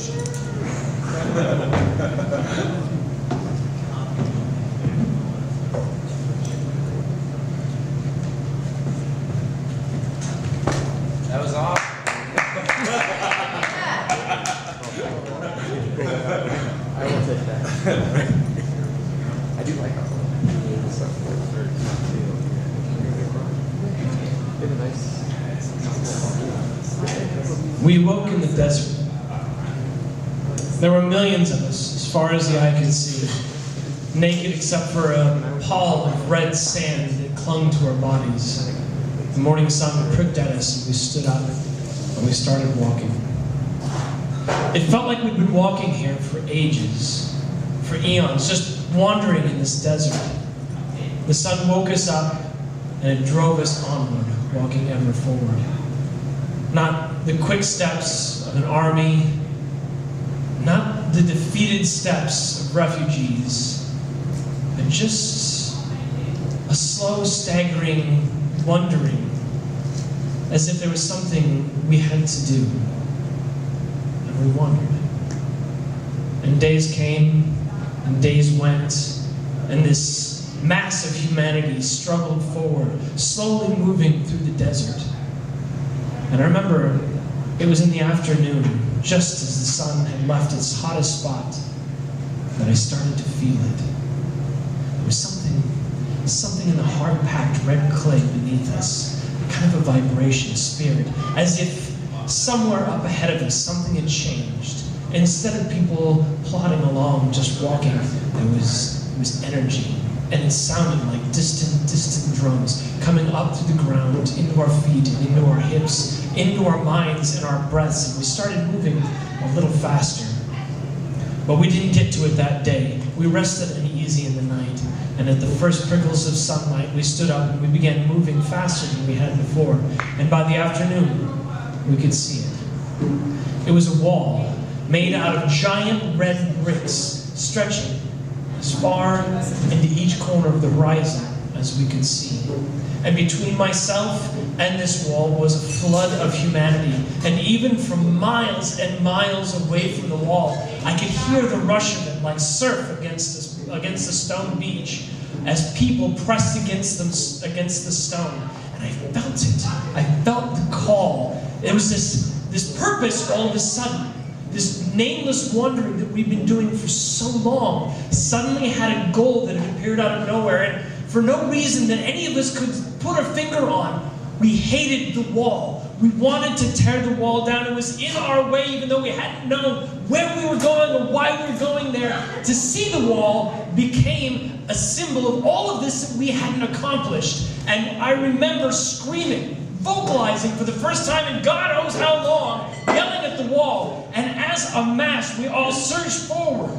That was awesome. I will take that. I do like our We awoke in the desert. There were millions of us, as far as the eye could see, naked except for a pall of red sand that clung to our bodies. The morning sun pricked at us and we stood up and we started walking. It felt like we'd been walking here for ages, for eons, just wandering in this desert. The sun woke us up and it drove us onward, walking ever forward. Not the quick steps of an army, not the defeated steps of refugees, but just a slow, staggering wondering, as if there was something we had to do. And we wondered. And days came, and days went, and this mass of humanity struggled forward, slowly moving through the desert. And I remember it was in the afternoon, just as the sun had left its hottest spot, that I started to feel it. There was something in the hard-packed red clay beneath us, kind of a vibration, a spirit, as if somewhere up ahead of us something had changed. Instead of people plodding along, just walking, there was energy. And it sounded like distant drums coming up through the ground, into our feet, and into our hips, into our minds and our breaths. And we started moving a little faster. But we didn't get to it that day. We rested uneasy in the night. And at the first prickles of sunlight, we stood up and we began moving faster than we had before. And by the afternoon, we could see it. It was a wall made out of giant red bricks, stretching as far into each corner of the horizon as we could see. And between myself and this wall was a flood of humanity. And even from miles and miles away from the wall, I could hear the rush of it like surf against the stone beach as people pressed against the stone. And I felt it. I felt the call. It was this purpose all of a sudden. This nameless wandering that we've been doing for so long suddenly had a goal that had appeared out of nowhere, and for no reason that any of us could put our finger on, we hated the wall. We wanted to tear the wall down. It was in our way, even though we hadn't known where we were going or why we were going there. To see the wall became a symbol of all of this that we hadn't accomplished. And I remember screaming, vocalizing for the first time in God knows how long, yelling at the wall. And as a mass, we all surged forward.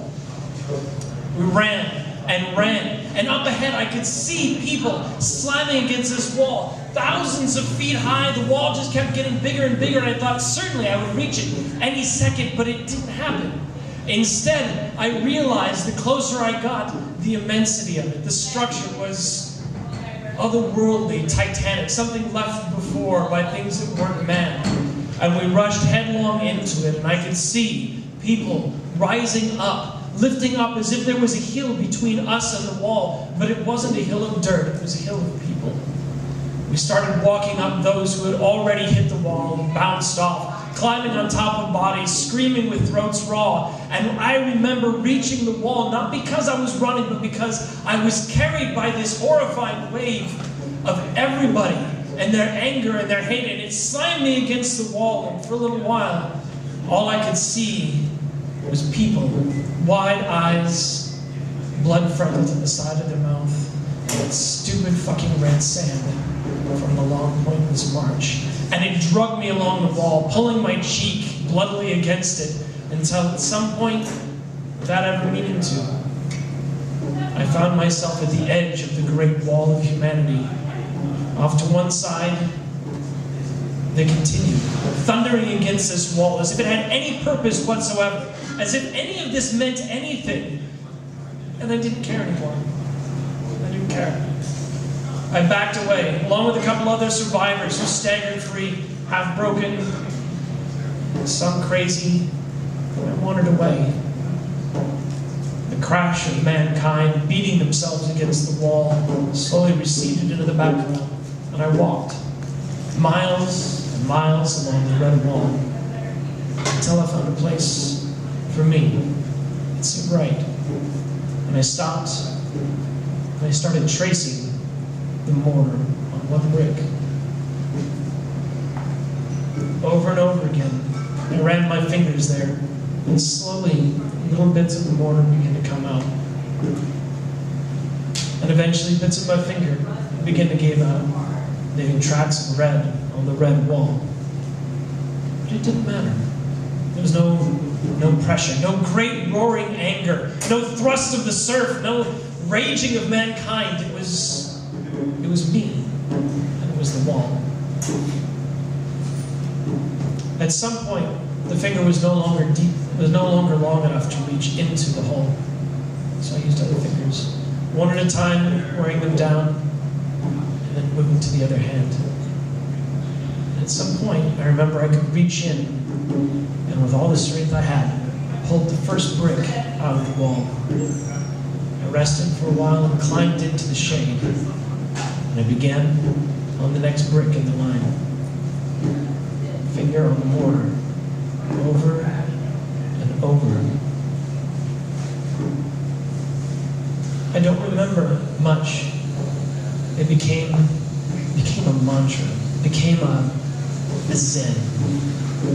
We ran and ran. And up ahead, I could see people slamming against this wall. Thousands of feet high, the wall just kept getting bigger and bigger. And I thought certainly I would reach it any second, but it didn't happen. Instead, I realized the closer I got, the immensity of it. The structure was otherworldly, titanic, something left before by things that weren't man. And we rushed headlong into it, and I could see people rising up, lifting up as if there was a hill between us and the wall, but it wasn't a hill of dirt, it was a hill of people. We started walking up those who had already hit the wall and bounced off, climbing on top of bodies, screaming with throats raw. And I remember reaching the wall, not because I was running, but because I was carried by this horrifying wave of everybody and their anger and their hate. And it slammed me against the wall, and for a little while, all I could see was people, wide eyes, blood freckled to the side of their mouth, and that stupid fucking red sand from the long, pointless march. And it dragged me along the wall, pulling my cheek bloodily against it, until at some point, without ever meaning to, I found myself at the edge of the great wall of humanity. Off to one side, they continued, thundering against this wall as if it had any purpose whatsoever, as if any of this meant anything. And I didn't care anymore. I didn't care. I backed away, along with a couple other survivors who staggered free, half broken, some crazy, I wandered away. The crash of mankind beating themselves against the wall slowly receded into the background, and I walked miles and miles along the red wall until I found a place for me. It seemed right. And I stopped, and I started tracing the mortar on one brick. Over and over again, I ran my fingers there, and slowly, little bits of the mortar began to come out. And eventually, bits of my finger began to give out, leaving tracks of red on the red wall. But it didn't matter. There was no pressure, no great roaring anger, no thrust of the surf, no raging of mankind. It was me, and it was the wall. At some point, the finger was no longer deep, it was no longer long enough to reach into the hole. So I used other fingers, one at a time, wearing them down, and then moving to the other hand. At some point, I remember I could reach in, and with all the strength I had, pulled the first brick out of the wall. I rested for a while and climbed into the shade, and I began on the next brick in the line. Finger on the mortar, over and over. I don't remember much. It became a mantra, became a zen.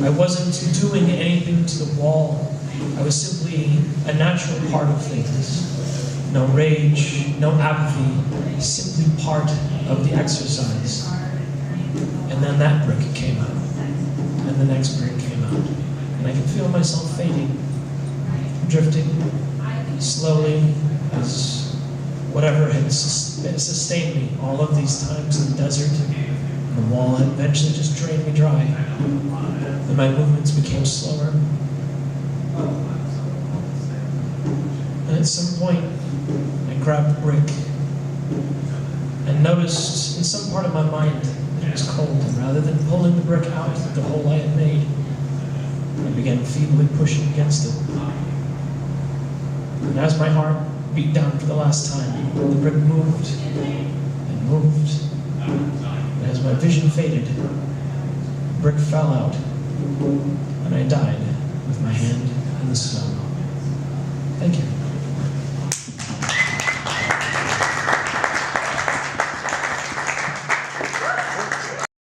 I wasn't doing anything to the wall. I was simply a natural part of things. No rage, no apathy, simply part of the exercise. And then that brick came out. And the next brick came out. And I could feel myself fading, drifting slowly as whatever had sustained me all of these times in the desert. The wall had eventually just drained me dry. And my movements became slower. And at some point, I grabbed a brick and noticed in some part of my mind that it was cold. And rather than pulling the brick out of the hole I had made, I began feebly pushing against it. And as my heart beat down for the last time, the brick moved and moved. And as my vision faded, the brick fell out, and I died with my hand in the snow. Thank you.